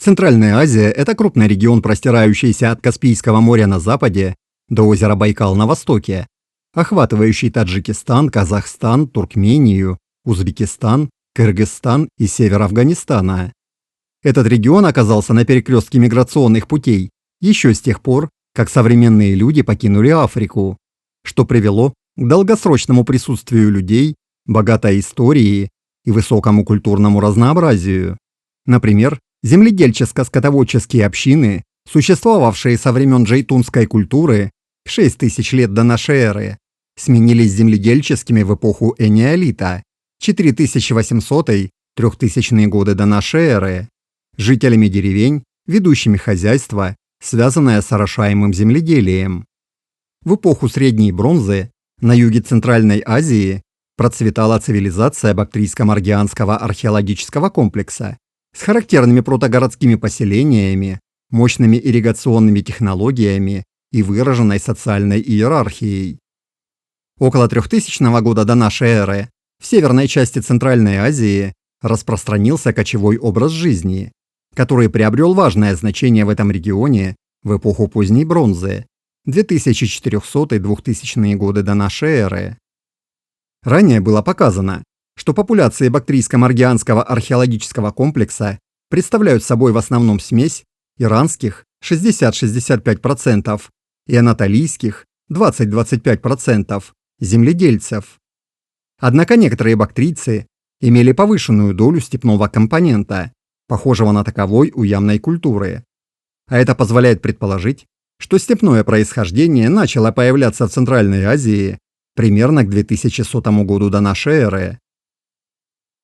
Центральная Азия – это крупный регион, простирающийся от Каспийского моря на западе до озера Байкал на востоке, охватывающий Таджикистан, Казахстан, Туркмению, Узбекистан, Кыргызстан и север Афганистана. Этот регион оказался на перекрестке миграционных путей еще с тех пор, как современные люди покинули Африку, что привело к долгосрочному присутствию людей, богатой истории и высокому культурному разнообразию. Например, земледельческо-скотоводческие общины, существовавшие со времен джейтунской культуры 6000 лет до нашей эры, сменились земледельческими в эпоху энеолита 4800-3000 годы до нашей эры, жителями деревень, ведущими хозяйство, связанное с орошаемым земледелием. В эпоху Средней бронзы на юге Центральной Азии процветала цивилизация Бактрийско-Маргианского археологического комплекса с характерными протогородскими поселениями, мощными ирригационными технологиями и выраженной социальной иерархией. Около 3000 года до нашей эры в северной части Центральной Азии распространился кочевой образ жизни, который приобрел важное значение в этом регионе в эпоху поздней бронзы 2400-2000 годы до нашей эры. Ранее было показано, что популяции Бактрийско-Маргианского археологического комплекса представляют собой в основном смесь иранских 60-65% и анатолийских 20-25% земледельцев. Однако некоторые бактрийцы имели повышенную долю степного компонента, похожего на таковой у ямной культуры. А это позволяет предположить, что степное происхождение начало появляться в Центральной Азии примерно к 2100 году до нашей эры.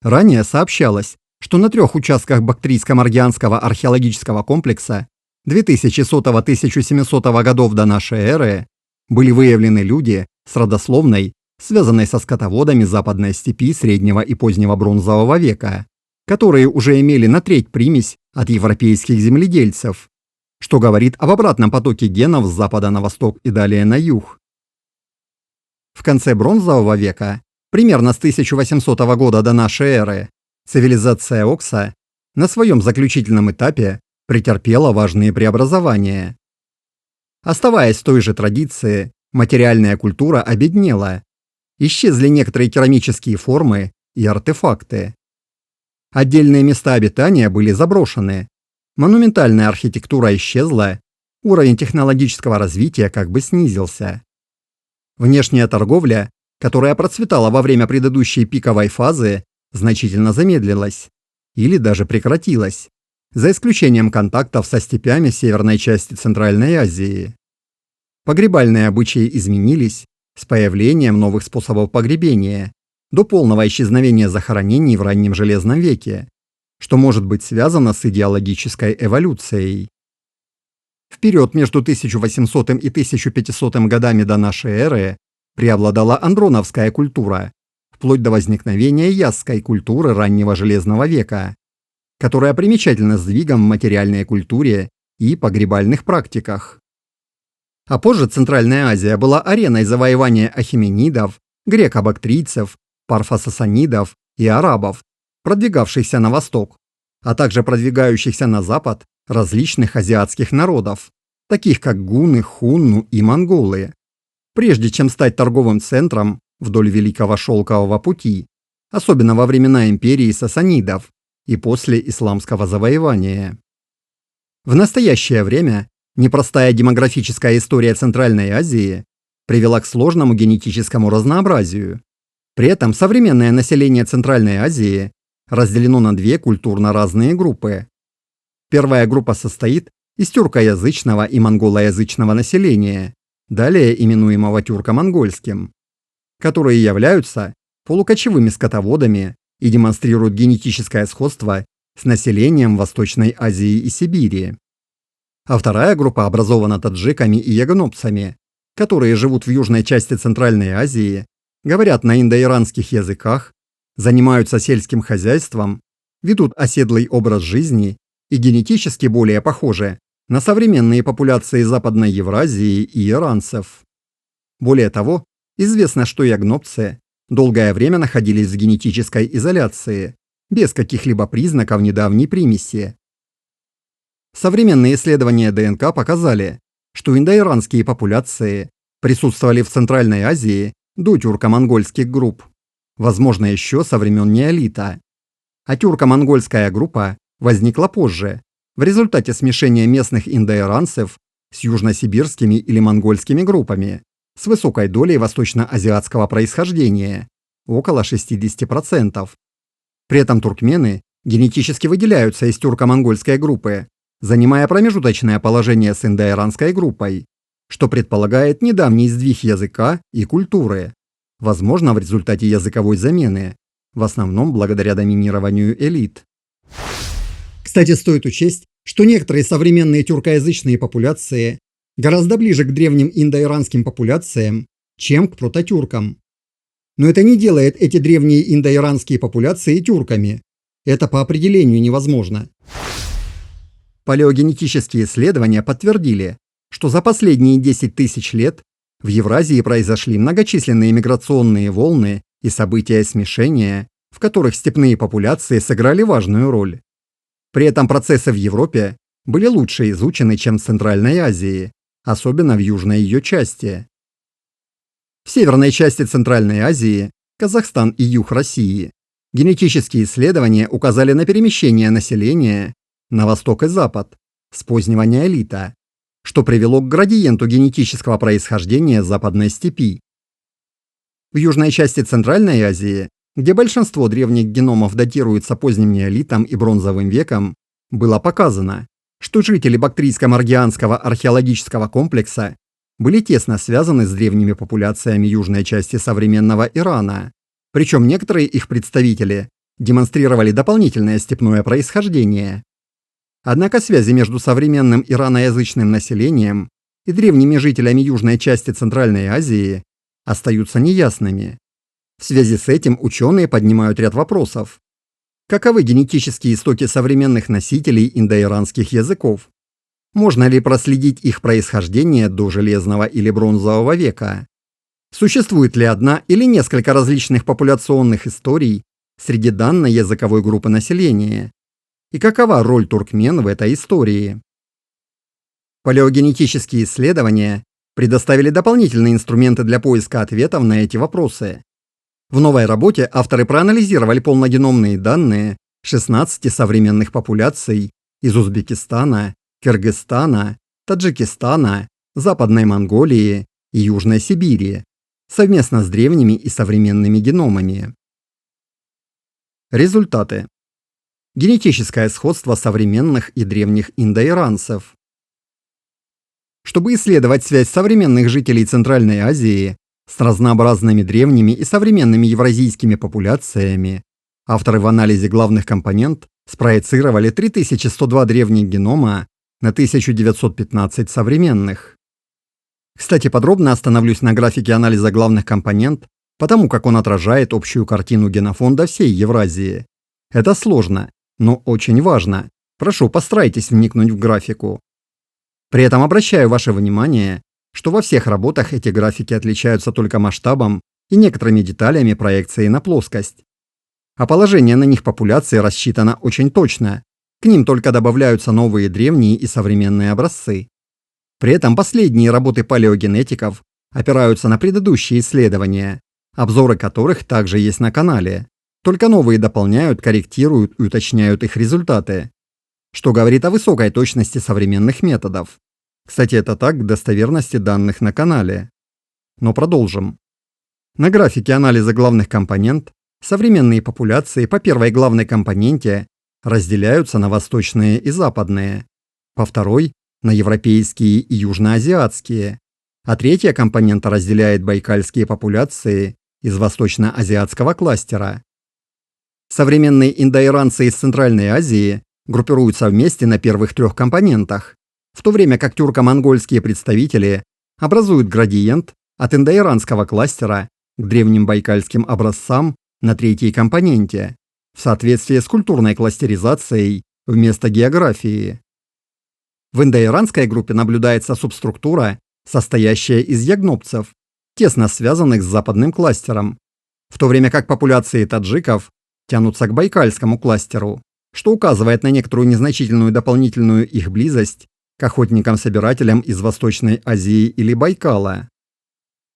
Ранее сообщалось, что на 3 участках Бактрийско-Маргианского археологического комплекса 2100-1700 годов до нашей эры были выявлены люди с родословной, связанной со скотоводами Западной степи Среднего и Позднего бронзового века, которые уже имели на треть примесь от европейских земледельцев, что говорит об обратном потоке генов с запада на восток и далее на юг. В конце бронзового века, примерно с 1800 года до нашей эры, цивилизация Окса на своем заключительном этапе претерпела важные преобразования. Оставаясь в той же традиции, материальная культура обеднела. Исчезли некоторые керамические формы и артефакты. Отдельные места обитания были заброшены. Монументальная архитектура исчезла, уровень технологического развития как бы снизился. Внешняя торговля, которая процветала во время предыдущей пиковой фазы, значительно замедлилась или даже прекратилась, за исключением контактов со степями северной части Центральной Азии. Погребальные обычаи изменились с появлением новых способов погребения до полного исчезновения захоронений в раннем Железном веке, что может быть связано с идеологической эволюцией. В период между 1800 и 1500 годами до нашей эры преобладала андроновская культура, вплоть до возникновения ясской культуры раннего Железного века, которая примечательна сдвигом в материальной культуре и погребальных практиках. А позже Центральная Азия была ареной завоевания ахеменидов, греко-бактрийцев, парфо-сасанидов и арабов, продвигавшихся на восток, а также продвигающихся на запад различных азиатских народов, таких как гунны, хунну и монголы, прежде чем стать торговым центром вдоль Великого Шелкового пути, особенно во времена империи сасанидов и после исламского завоевания. В настоящее время непростая демографическая история Центральной Азии привела к сложному генетическому разнообразию. При этом современное население Центральной Азии разделено на две культурно разные группы. Первая группа состоит из тюркоязычного и монголоязычного населения, далее именуемого тюрко-монгольским, которые являются полукочевыми скотоводами и демонстрируют генетическое сходство с населением Восточной Азии и Сибири. А вторая группа образована таджиками и ягнопцами, которые живут в южной части Центральной Азии, говорят на индоиранских языках, занимаются сельским хозяйством, ведут оседлый образ жизни и генетически более похожи на современные популяции Западной Евразии и иранцев. Более того, известно, что ягнопцы долгое время находились в генетической изоляции, без каких-либо признаков недавней примеси. Современные исследования ДНК показали, что индоиранские популяции присутствовали в Центральной Азии до тюрко-монгольских групп, возможно, еще со времен неолита. А тюрко-монгольская группа возникла позже, в результате смешения местных индоиранцев с южносибирскими или монгольскими группами с высокой долей восточноазиатского происхождения, около 60%. При этом туркмены генетически выделяются из тюрко-монгольской группы, занимая промежуточное положение с индоиранской группой, что предполагает недавний сдвиг языка и культуры, возможно, в результате языковой замены, в основном благодаря доминированию элит. Кстати, стоит учесть, что некоторые современные тюркоязычные популяции гораздо ближе к древним индоиранским популяциям, чем к прототюркам. Но это не делает эти древние индоиранские популяции тюрками. Это по определению невозможно. Палеогенетические исследования подтвердили, что за последние 10 тысяч лет в Евразии произошли многочисленные миграционные волны и события смешения, в которых степные популяции сыграли важную роль. При этом процессы в Европе были лучше изучены, чем в Центральной Азии, особенно в южной ее части. В северной части Центральной Азии, Казахстан и юг России, генетические исследования указали на перемещение населения на восток и запад с позднего неолита, что привело к градиенту генетического происхождения западной степи. В южной части Центральной Азии, где большинство древних геномов датируется поздним неолитом и бронзовым веком, было показано, что жители Бактрийско-Маргианского археологического комплекса были тесно связаны с древними популяциями южной части современного Ирана, причем некоторые их представители демонстрировали дополнительное степное происхождение. Однако связи между современным ираноязычным населением и древними жителями южной части Центральной Азии остаются неясными. В связи с этим ученые поднимают ряд вопросов. Каковы генетические истоки современных носителей индоиранских языков? Можно ли проследить их происхождение до Железного или Бронзового века? Существует ли одна или несколько различных популяционных историй среди данной языковой группы населения? И какова роль туркмен в этой истории? Палеогенетические исследования предоставили дополнительные инструменты для поиска ответов на эти вопросы. В новой работе авторы проанализировали полногеномные данные 16 современных популяций из Узбекистана, Кыргызстана, Таджикистана, Западной Монголии и Южной Сибири совместно с древними и современными геномами. Результаты. Генетическое сходство современных и древних индоиранцев. Чтобы исследовать связь современных жителей Центральной Азии с разнообразными древними и современными евразийскими популяциями, авторы в анализе главных компонент спроецировали 3102 древних генома на 1915 современных. Кстати, подробно остановлюсь на графике анализа главных компонент, потому как он отражает общую картину генофонда всей Евразии. Это сложно, но очень важно. Прошу, постарайтесь вникнуть в графику. При этом обращаю ваше внимание, что во всех работах эти графики отличаются только масштабом и некоторыми деталями проекции на плоскость. А положение на них популяции рассчитано очень точно. К ним только добавляются новые древние и современные образцы. При этом последние работы палеогенетиков опираются на предыдущие исследования, обзоры которых также есть на канале. Только новые дополняют, корректируют и уточняют их результаты, что говорит о высокой точности современных методов. Кстати, это так к достоверности данных на канале. Но продолжим. На графике анализа главных компонент современные популяции по первой главной компоненте разделяются на восточные и западные, по второй – на европейские и южноазиатские, а третья компонента разделяет байкальские популяции из восточноазиатского кластера. Современные индоиранцы из Центральной Азии группируются вместе на первых трех компонентах, в то время как тюрко-монгольские представители образуют градиент от индоиранского кластера к древним байкальским образцам на третьей компоненте, в соответствии с культурной кластеризацией вместо географии. В индоиранской группе наблюдается субструктура, состоящая из ягнопцев, тесно связанных с западным кластером, в то время как популяции таджиков тянутся к байкальскому кластеру, что указывает на некоторую незначительную дополнительную их близость к охотникам-собирателям из Восточной Азии или Байкала.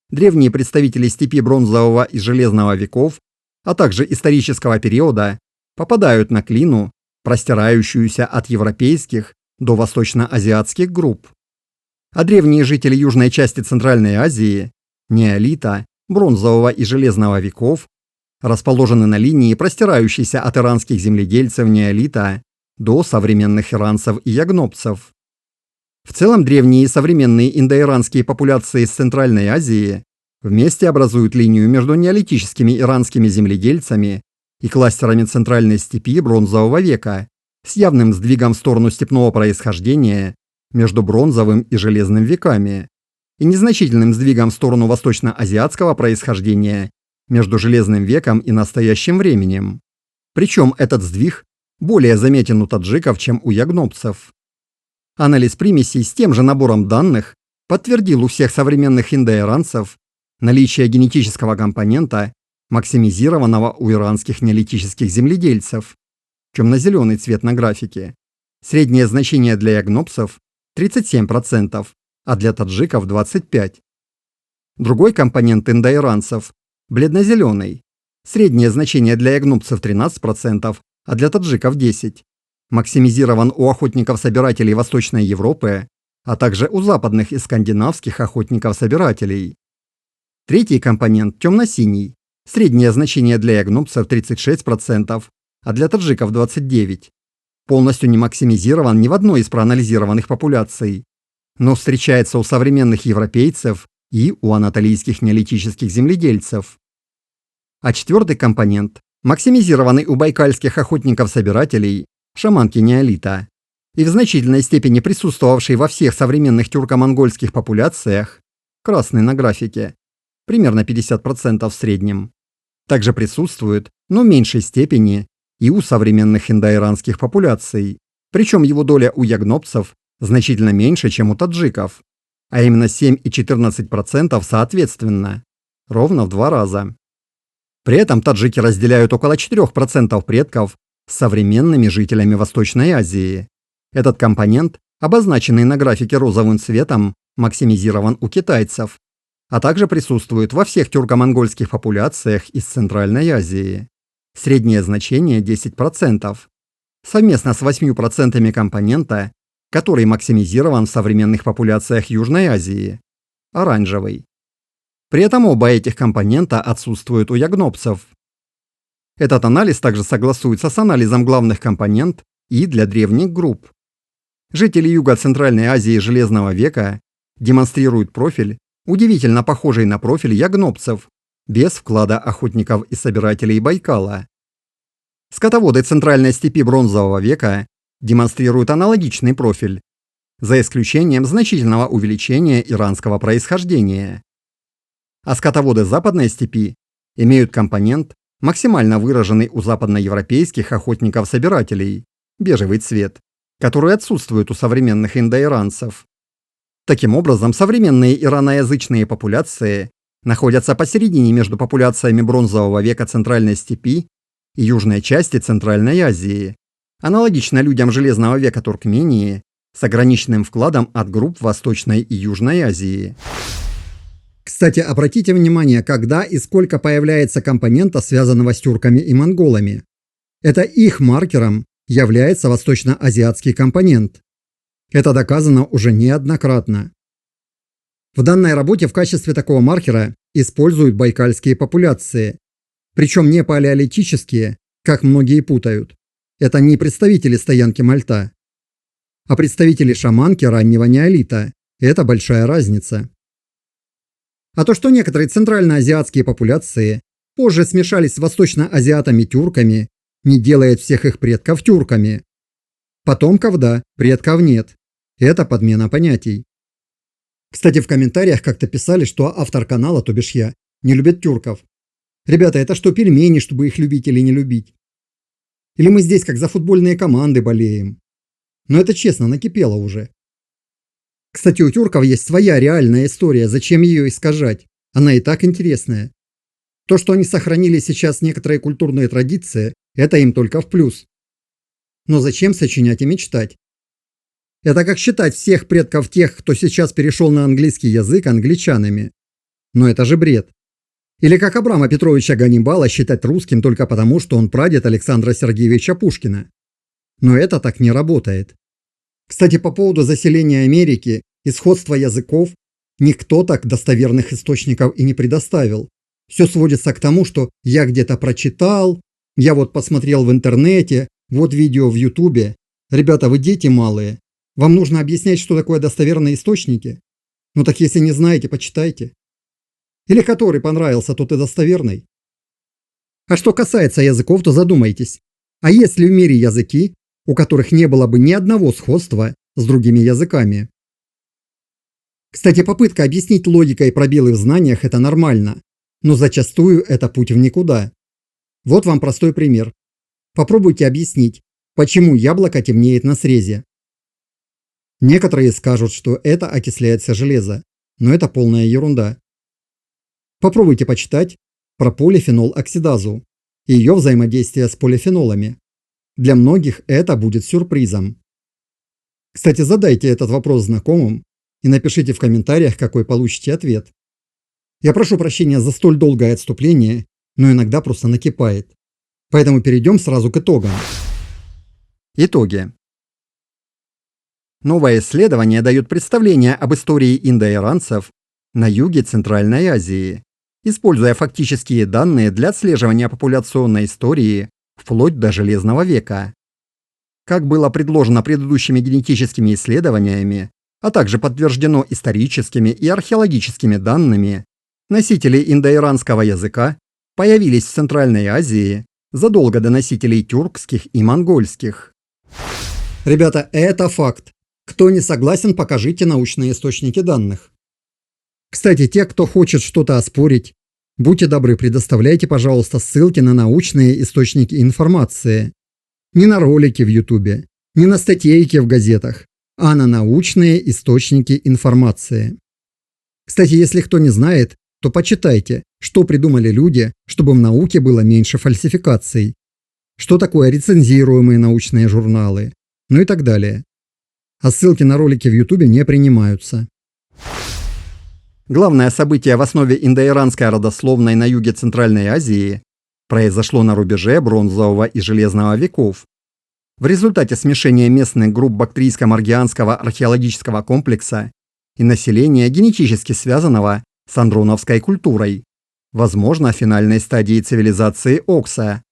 Древние представители степи бронзового и железного веков, а также исторического периода, попадают на клину, простирающуюся от европейских до восточноазиатских групп. А древние жители южной части Центральной Азии, неолита, бронзового и железного веков, расположены на линии, простирающейся от иранских земледельцев неолита до современных иранцев и ягнопцев. В целом древние и современные индоиранские популяции из Центральной Азии вместе образуют линию между неолитическими иранскими земледельцами и кластерами Центральной степи бронзового века с явным сдвигом в сторону степного происхождения между бронзовым и железным веками и незначительным сдвигом в сторону восточноазиатского происхождения между железным веком и настоящим временем. Причем этот сдвиг более заметен у таджиков, чем у ягнопцев. Анализ примесей с тем же набором данных подтвердил у всех современных индоиранцев наличие генетического компонента, максимизированного у иранских неолитических земледельцев, темно-зеленый цвет на графике. Среднее значение для ягнопцев 37%, а для таджиков 25%. Другой компонент индоиранцев – бледно-зеленый. Среднее значение для ягнопцев 13%, а для таджиков 10%. Максимизирован у охотников-собирателей Восточной Европы, а также у западных и скандинавских охотников-собирателей. Третий компонент – темно-синий. Среднее значение для ягнопцев 36%, а для таджиков 29%. Полностью не максимизирован ни в одной из проанализированных популяций, но встречается у современных европейцев и у анатолийских неолитических земледельцев. А четвертый компонент – максимизированный у байкальских охотников-собирателей, шаманки неолита, и в значительной степени присутствовавший во всех современных тюрко-монгольских популяциях, красный на графике, примерно 50% в среднем, также присутствует, но в меньшей степени, и у современных индоиранских популяций, причем его доля у ягнопцев значительно меньше, чем у таджиков, а именно 7 и 14% соответственно, ровно в 2 раза. При этом таджики разделяют около 4% предков с современными жителями Восточной Азии. Этот компонент, обозначенный на графике розовым цветом, максимизирован у китайцев, а также присутствует во всех тюрко-монгольских популяциях из Центральной Азии. Среднее значение 10%, совместно с 8% компонента, который максимизирован в современных популяциях Южной Азии, оранжевый. При этом оба этих компонента отсутствуют у ягнопцев. Этот анализ также согласуется с анализом главных компонент и для древних групп. Жители Юго-Центральной Азии Железного века демонстрируют профиль, удивительно похожий на профиль ягнопцев, без вклада охотников и собирателей Байкала. Скотоводы Центральной степи Бронзового века демонстрируют аналогичный профиль, за исключением значительного увеличения иранского происхождения. А скотоводы Западной степи имеют компонент, максимально выраженный у западноевропейских охотников-собирателей, бежевый цвет, который отсутствует у современных индоиранцев. Таким образом, современные ираноязычные популяции находятся посередине между популяциями Бронзового века Центральной степи и южной части Центральной Азии, аналогично людям Железного века Туркмении с ограниченным вкладом от групп Восточной и Южной Азии. Кстати, обратите внимание, когда и сколько появляется компонента, связанного с тюрками и монголами. Это их маркером является восточноазиатский компонент. Это доказано уже неоднократно. В данной работе в качестве такого маркера используют байкальские популяции. Причем не палеолитические, как многие путают. Это не представители стоянки Мальта, а представители шаманки раннего неолита. Это большая разница. А то, что некоторые центральноазиатские популяции позже смешались с восточноазиатами-тюрками, не делает всех их предков тюрками. Потомков да, предков нет. Это подмена понятий. Кстати, в комментариях как-то писали, что автор канала, то бишь я, не любит тюрков. Ребята, это что, пельмени, чтобы их любить или не любить? Или мы здесь как за футбольные команды болеем? Но это честно, накипело уже. Кстати, у тюрков есть своя реальная история, зачем ее искажать? Она и так интересная. То, что они сохранили сейчас некоторые культурные традиции, это им только в плюс. Но зачем сочинять и мечтать? Это как считать всех предков тех, кто сейчас перешел на английский язык, англичанами. Но это же бред. Или как Абрама Петровича Ганнибала считать русским только потому, что он прадед Александра Сергеевича Пушкина. Но это так не работает. Кстати, по поводу заселения Америки и сходства языков никто так достоверных источников и не предоставил. Все сводится к тому, что я где-то прочитал, я вот посмотрел в интернете, вот видео в Ютубе. Ребята, вы дети малые. Вам нужно объяснять, что такое достоверные источники? Ну так если не знаете, почитайте. Или который понравился, тот и достоверный. А что касается языков, то задумайтесь. А есть ли в мире языки, у которых не было бы ни одного сходства с другими языками? Кстати, попытка объяснить логикой пробелы в знаниях – это нормально, но зачастую это путь в никуда. Вот вам простой пример. Попробуйте объяснить, почему яблоко темнеет на срезе. Некоторые скажут, что это окисляется железо, но это полная ерунда. Попробуйте почитать про полифенол-оксидазу и ее взаимодействие с полифенолами. Для многих это будет сюрпризом. Кстати, задайте этот вопрос знакомым и напишите в комментариях, какой получите ответ. Я прошу прощения за столь долгое отступление, но иногда просто накипает. Поэтому перейдем сразу к итогам. Итоги. Новое исследование дает представление об истории индоиранцев на юге Центральной Азии, используя фактические данные для отслеживания популяционной истории вплоть до Железного века. Как было предложено предыдущими генетическими исследованиями, а также подтверждено историческими и археологическими данными, носители индоиранского языка появились в Центральной Азии задолго до носителей тюркских и монгольских. Ребята, это факт. Кто не согласен, покажите научные источники данных. Кстати, те, кто хочет что-то оспорить, будьте добры, предоставляйте, пожалуйста, ссылки на научные источники информации. Не на ролики в Ютубе, не на статейки в газетах, а на научные источники информации. Кстати, если кто не знает, то почитайте, что придумали люди, чтобы в науке было меньше фальсификаций. Что такое рецензируемые научные журналы, ну и так далее. А ссылки на ролики в Ютубе не принимаются. Главное событие в основе индоиранской родословной на юге Центральной Азии произошло на рубеже бронзового и железного веков. В результате смешения местных групп бактрийско-маргианского археологического комплекса и населения, генетически связанного с андроновской культурой, возможно, финальной стадии цивилизации Окса.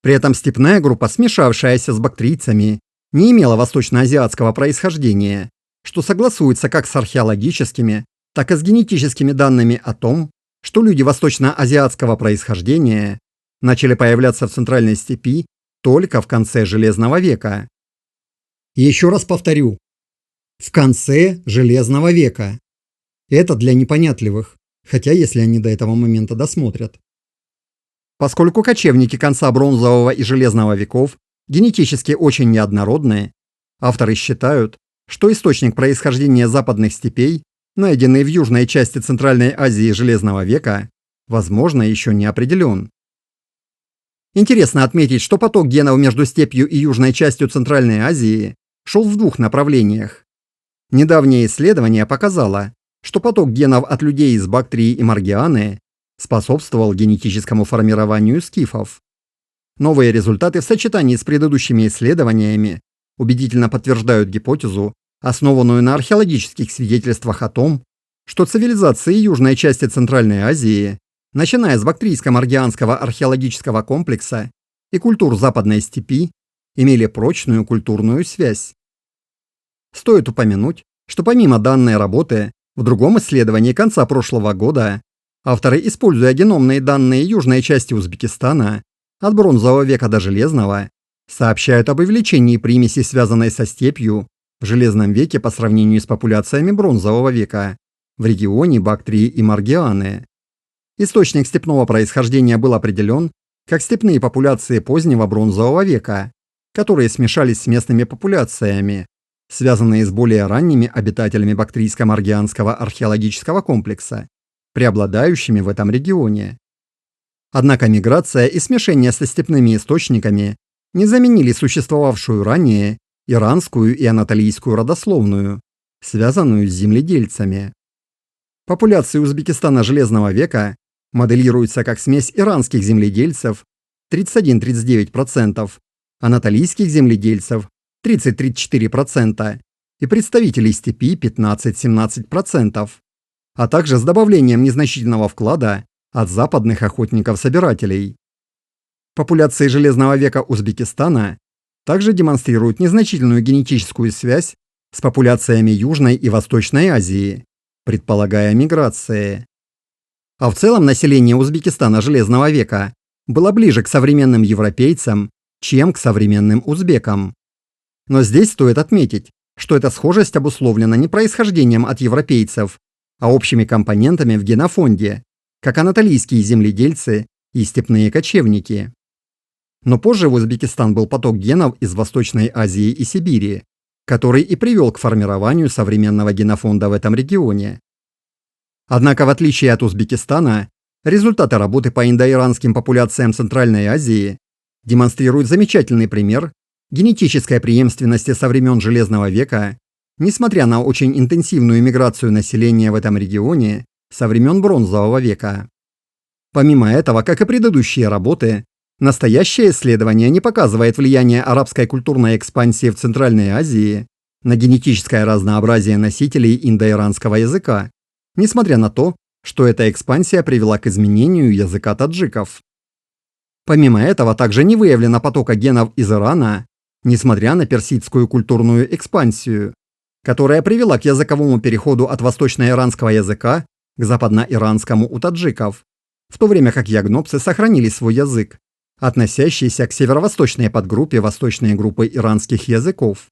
При этом степная группа, смешавшаяся с бактрийцами, не имела восточноазиатского происхождения, что согласуется как с археологическими, так и с генетическими данными о том, что люди восточноазиатского происхождения начали появляться в Центральной степи только в конце Железного века. Еще раз повторю. В конце Железного века. Это для непонятливых, хотя если они до этого момента досмотрят. Поскольку кочевники конца Бронзового и Железного веков генетически очень неоднородные, авторы считают, что источник происхождения западных степей, найденный в южной части Центральной Азии Железного века, возможно, еще не определен. Интересно отметить, что поток генов между степью и южной частью Центральной Азии шел в двух направлениях. Недавнее исследование показало, что поток генов от людей из Бактрии и Маргианы способствовал генетическому формированию скифов. Новые результаты в сочетании с предыдущими исследованиями убедительно подтверждают гипотезу, основанную на археологических свидетельствах о том, что цивилизации южной части Центральной Азии, начиная с бактрийско-маргианского археологического комплекса и культур Западной степи, имели прочную культурную связь. Стоит упомянуть, что помимо данной работы, в другом исследовании конца прошлого года авторы, используя геномные данные южной части Узбекистана от бронзового века до железного, сообщают об увеличении примесей, связанной со степью, в Железном веке по сравнению с популяциями бронзового века в регионе Бактрии и Маргианы. Источник степного происхождения был определен как степные популяции позднего бронзового века, которые смешались с местными популяциями, связанные с более ранними обитателями бактрийско-маргианского археологического комплекса, преобладающими в этом регионе. Однако миграция и смешение со степными источниками не заменили существовавшую ранее иранскую и анатолийскую родословную, связанную с земледельцами. Популяция Узбекистана Железного века моделируется как смесь иранских земледельцев 31–39%, анатолийских земледельцев 30–34% и представителей степи 15–17%, а также с добавлением незначительного вклада от западных охотников-собирателей. Популяции Железного века Узбекистана также демонстрируют незначительную генетическую связь с популяциями Южной и Восточной Азии, предполагая миграции. А в целом население Узбекистана Железного века было ближе к современным европейцам, чем к современным узбекам. Но здесь стоит отметить, что эта схожесть обусловлена не происхождением от европейцев, а общими компонентами в генофонде, как анатолийские земледельцы и степные кочевники. Но позже в Узбекистан был поток генов из Восточной Азии и Сибири, который и привел к формированию современного генофонда в этом регионе. Однако, в отличие от Узбекистана, результаты работы по индоиранским популяциям Центральной Азии демонстрируют замечательный пример генетической преемственности со времен Железного века, несмотря на очень интенсивную миграцию населения в этом регионе со времен Бронзового века. Помимо этого, как и предыдущие работы, настоящее исследование не показывает влияние арабской культурной экспансии в Центральной Азии на генетическое разнообразие носителей индоиранского языка, несмотря на то, что эта экспансия привела к изменению языка таджиков. Помимо этого, также не выявлено потока генов из Ирана, несмотря на персидскую культурную экспансию, которая привела к языковому переходу от восточноиранского языка к западноиранскому у таджиков, в то время как ягнопсы сохранили свой язык, относящийся к северо-восточной подгруппе восточной группы иранских языков.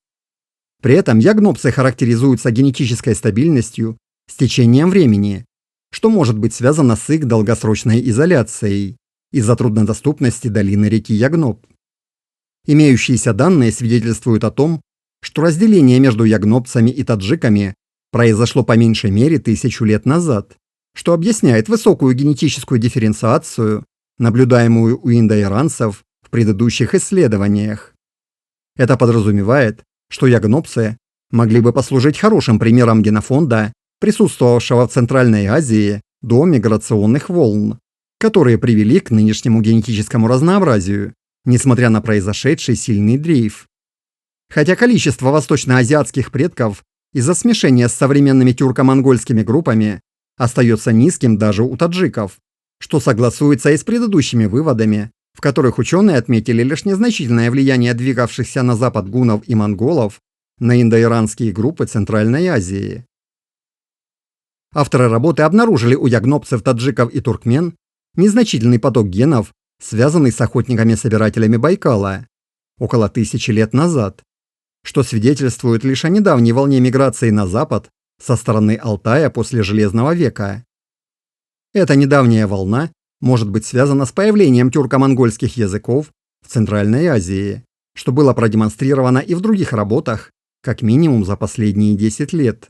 При этом ягнопсы характеризуются генетической стабильностью с течением времени, что может быть связано с их долгосрочной изоляцией из-за труднодоступности долины реки Ягноп. Имеющиеся данные свидетельствуют о том, что разделение между ягнопцами и таджиками произошло по меньшей мере 1000 лет назад, что объясняет высокую генетическую дифференциацию, наблюдаемую у индоиранцев в предыдущих исследованиях. Это подразумевает, что ягнопсы могли бы послужить хорошим примером генофонда, присутствовавшего в Центральной Азии до миграционных волн, которые привели к нынешнему генетическому разнообразию, несмотря на произошедший сильный дрейф. Хотя количество восточноазиатских предков из-за смешения с современными тюрко-монгольскими группами остается низким даже у таджиков, что согласуется и с предыдущими выводами, в которых ученые отметили лишь незначительное влияние двигавшихся на запад гуннов и монголов на индоиранские группы Центральной Азии. Авторы работы обнаружили у ягнопцев, таджиков и туркмен незначительный поток генов, связанный с охотниками-собирателями Байкала, около 1000 лет назад, что свидетельствует лишь о недавней волне миграции на запад со стороны Алтая после Железного века. Эта недавняя волна может быть связана с появлением тюрко-монгольских языков в Центральной Азии, что было продемонстрировано и в других работах, как минимум за последние 10 лет.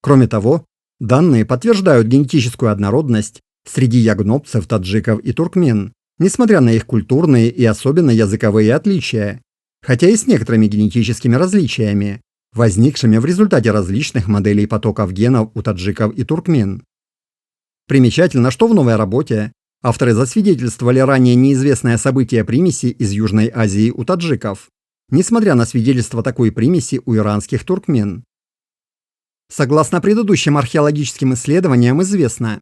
Кроме того, данные подтверждают генетическую однородность среди ягнопцев, таджиков и туркмен, несмотря на их культурные и особенно языковые отличия, хотя и с некоторыми генетическими различиями, возникшими в результате различных моделей потоков генов у таджиков и туркмен. Примечательно, что в новой работе авторы засвидетельствовали ранее неизвестное событие примеси из Южной Азии у таджиков, несмотря на свидетельство такой примеси у иранских туркмен. Согласно предыдущим археологическим исследованиям известно,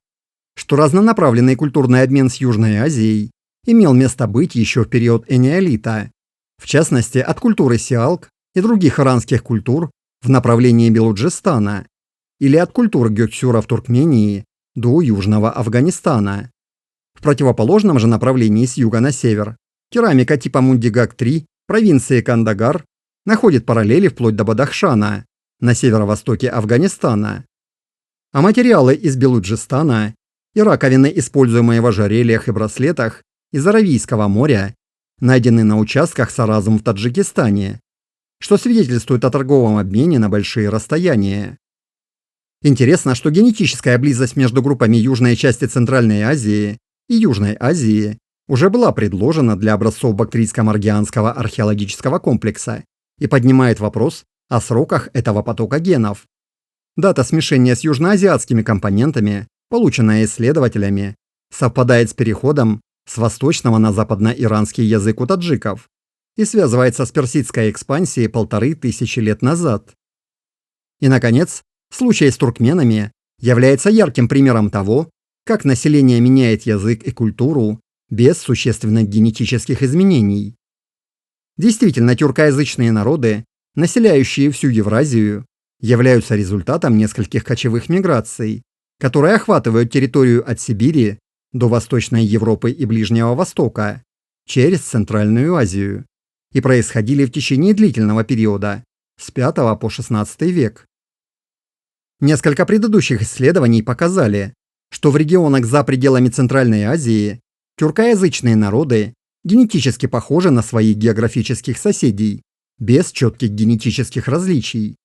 что разнонаправленный культурный обмен с Южной Азией имел место быть еще в период энеолита, в частности от культуры Сиалк и других иранских культур в направлении Белуджистана или от культур гёксюра в Туркмении до Южного Афганистана. В противоположном же направлении с юга на север керамика типа Мундигак-3 провинции Кандагар находит параллели вплоть до Бадахшана на северо-востоке Афганистана. А материалы из Белуджистана и раковины, используемые в ожерельях и браслетах из Аравийского моря, найдены на участках Саразм в Таджикистане, что свидетельствует о торговом обмене на большие расстояния. Интересно, что генетическая близость между группами южной части Центральной Азии и Южной Азии уже была предложена для образцов Бактрийско-Маргианского археологического комплекса и поднимает вопрос о сроках этого потока генов. Дата смешения с южноазиатскими компонентами, полученная исследователями, совпадает с переходом с восточного на западно-иранский язык у таджиков и связывается с персидской экспансией 1500 лет назад. И, наконец, случай с туркменами является ярким примером того, как население меняет язык и культуру без существенных генетических изменений. Действительно, тюркоязычные народы, населяющие всю Евразию, являются результатом нескольких кочевых миграций, которые охватывают территорию от Сибири до Восточной Европы и Ближнего Востока через Центральную Азию и происходили в течение длительного периода с V по XVI век. Несколько предыдущих исследований показали, что в регионах за пределами Центральной Азии тюркоязычные народы генетически похожи на своих географических соседей, без четких генетических различий.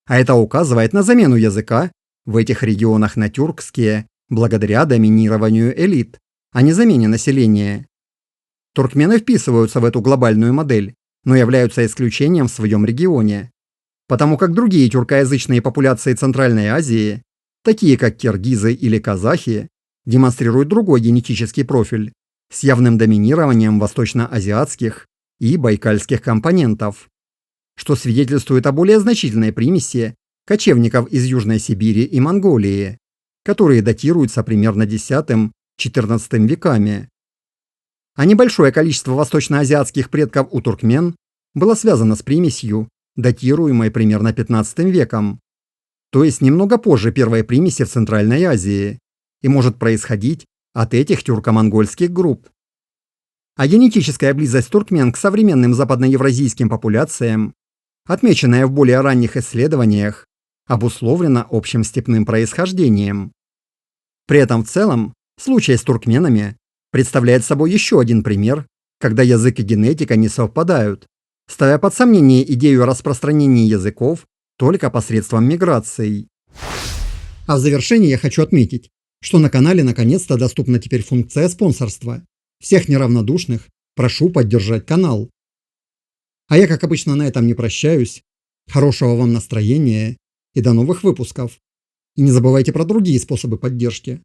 А это указывает на замену языка в этих регионах на тюркские благодаря доминированию элит, а не замене населения. Туркмены вписываются в эту глобальную модель, но являются исключением в своем регионе, потому как другие тюркоязычные популяции Центральной Азии, такие как киргизы или казахи, демонстрируют другой генетический профиль с явным доминированием восточноазиатских и байкальских компонентов, что свидетельствует о более значительной примеси кочевников из Южной Сибири и Монголии, которые датируются примерно X-XIV веками. А небольшое количество восточноазиатских предков у туркмен было связано с примесью, датируемой примерно XV веком, то есть немного позже первой примеси в Центральной Азии, и может происходить от этих тюрко-монгольских групп. А генетическая близость туркмен к современным западноевразийским популяциям, отмеченная в более ранних исследованиях, обусловлена общим степным происхождением. При этом в целом случай с туркменами представляет собой еще один пример, когда язык и генетика не совпадают, ставя под сомнение идею о распространении языков только посредством миграций. А в завершение я хочу отметить, что на канале наконец-то доступна теперь функция спонсорства. Всех неравнодушных прошу поддержать канал. А я, как обычно, на этом не прощаюсь. Хорошего вам настроения и до новых выпусков. И не забывайте про другие способы поддержки.